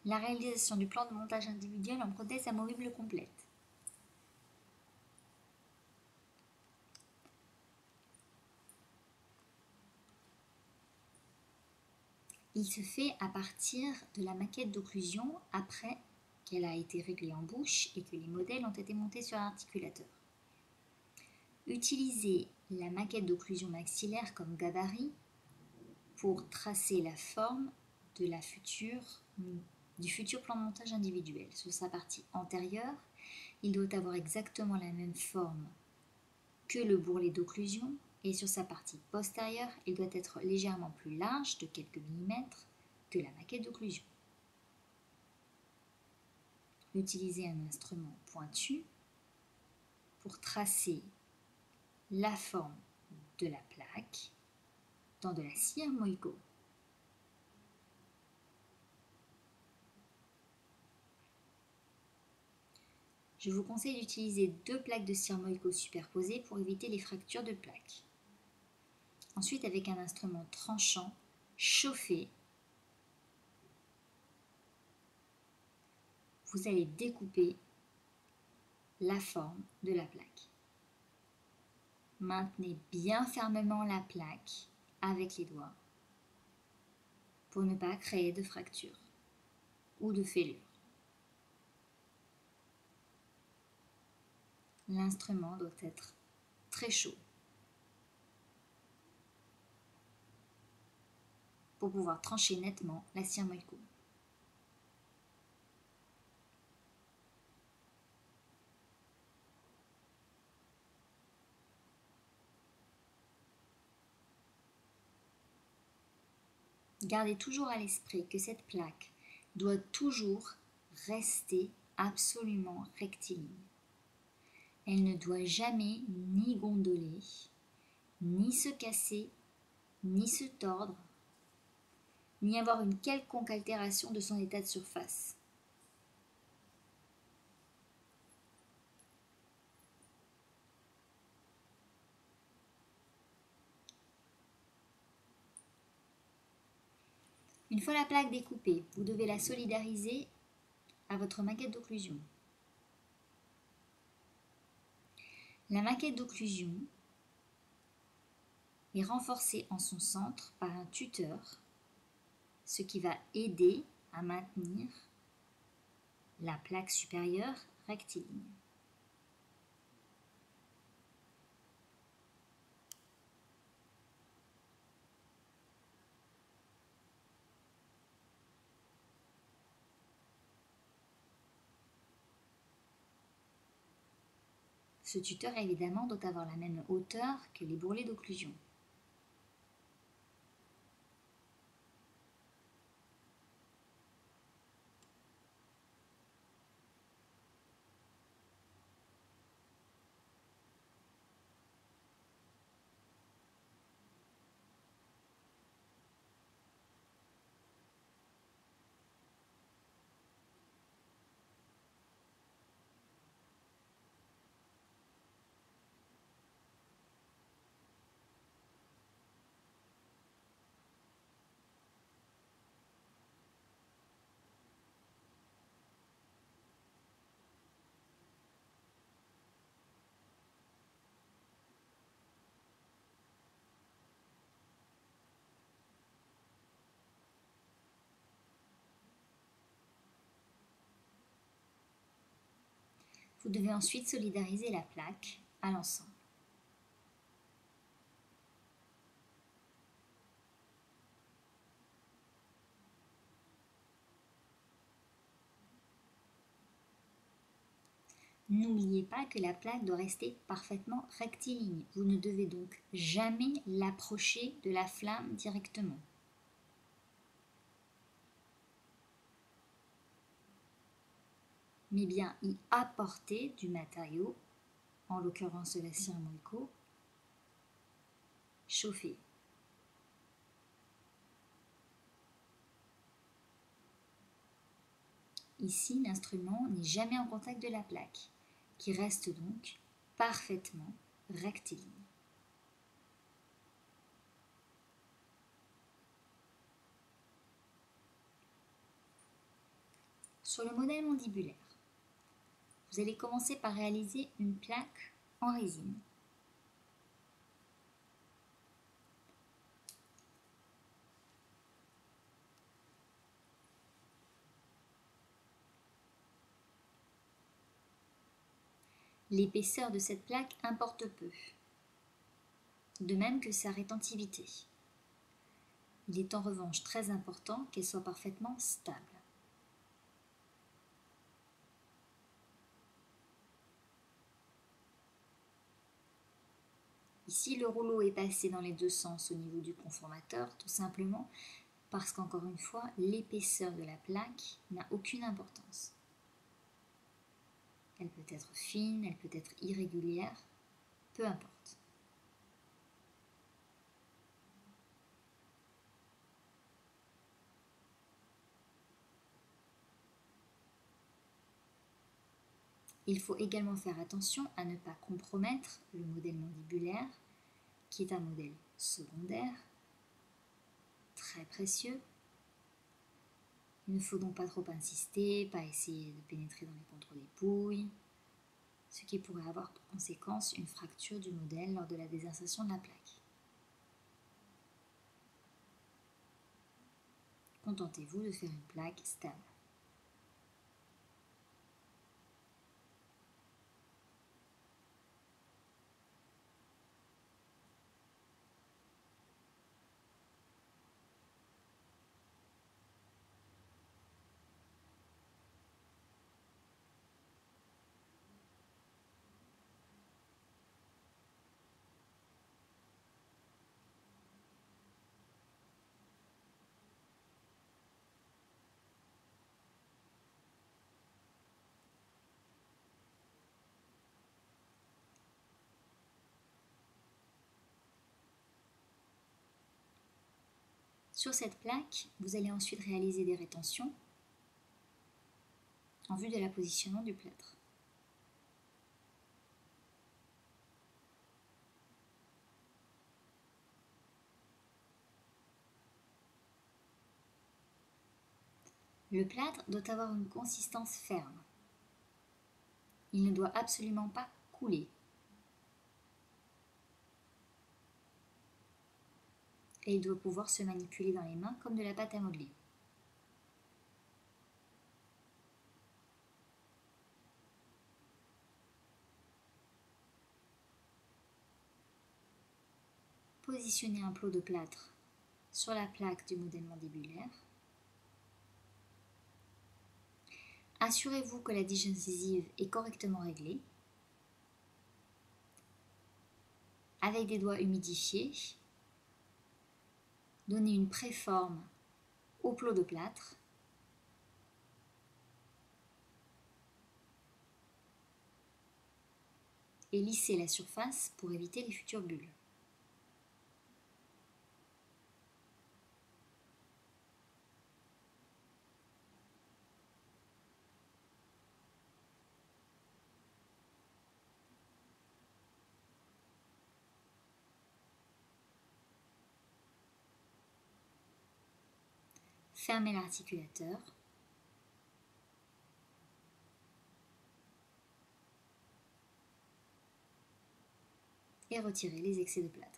la réalisation du plan de montage individuel en prothèse amovible complète. Il se fait à partir de la maquette d'occlusion après qu'elle a été réglée en bouche et que les modèles ont été montés sur l'articulateur. Utilisez la maquette d'occlusion maxillaire comme gabarit pour tracer la forme de du futur plan de montage individuel. Sur sa partie antérieure, il doit avoir exactement la même forme que le bourrelet d'occlusion et sur sa partie postérieure, il doit être légèrement plus large de quelques millimètres que la maquette d'occlusion. Utilisez un instrument pointu pour tracer la forme de la plaque dans de la cire Moïko. Je vous conseille d'utiliser 2 plaques de cire Moïko superposées pour éviter les fractures de plaques. Ensuite, avec un instrument tranchant, chauffé, vous allez découper la forme de la plaque. Maintenez bien fermement la plaque avec les doigts pour ne pas créer de fracture ou de fêlure. L'instrument doit être très chaud pour pouvoir trancher nettement la cire Moïko. Gardez toujours à l'esprit que cette plaque doit toujours rester absolument rectiligne. Elle ne doit jamais ni gondoler, ni se casser, ni se tordre, ni avoir une quelconque altération de son état de surface. Une fois la plaque découpée, vous devez la solidariser à votre maquette d'occlusion. La maquette d'occlusion est renforcée en son centre par un tuteur, ce qui va aider à maintenir la plaque supérieure rectiligne. Ce tuteur évidemment doit avoir la même hauteur que les bourrelets d'occlusion. Vous devez ensuite solidariser la plaque à l'ensemble. N'oubliez pas que la plaque doit rester parfaitement rectiligne. Vous ne devez donc jamais l'approcher de la flamme directement. Mais bien y apporter du matériau, en l'occurrence de la cire Moïko, chauffée. Ici, l'instrument n'est jamais en contact de la plaque, qui reste donc parfaitement rectiligne. Sur le modèle mandibulaire, vous allez commencer par réaliser une plaque en résine. L'épaisseur de cette plaque importe peu, de même que sa rétentivité. Il est en revanche très important qu'elle soit parfaitement stable. Ici, le rouleau est passé dans les deux sens au niveau du conformateur, tout simplement parce qu'encore une fois, l'épaisseur de la plaque n'a aucune importance. Elle peut être fine, elle peut être irrégulière, peu importe. Il faut également faire attention à ne pas compromettre le modèle mandibulaire, qui est un modèle secondaire, très précieux. Il ne faut donc pas trop insister, pas essayer de pénétrer dans les contre-dépouilles, ce qui pourrait avoir pour conséquence une fracture du modèle lors de la désinsertion de la plaque. Contentez-vous de faire une plaque stable. Sur cette plaque, vous allez ensuite réaliser des rétentions en vue de l'appositionnement du plâtre. Le plâtre doit avoir une consistance ferme. Il ne doit absolument pas couler. Et il doit pouvoir se manipuler dans les mains comme de la pâte à modeler. Positionnez un plot de plâtre sur la plaque du modèle mandibulaire. Assurez-vous que la tige incisive est correctement réglée. Avec des doigts humidifiés, donnez une préforme au plot de plâtre. Et lissez la surface pour éviter les futures bulles. Fermez l'articulateur. Et retirez les excès de plâtre.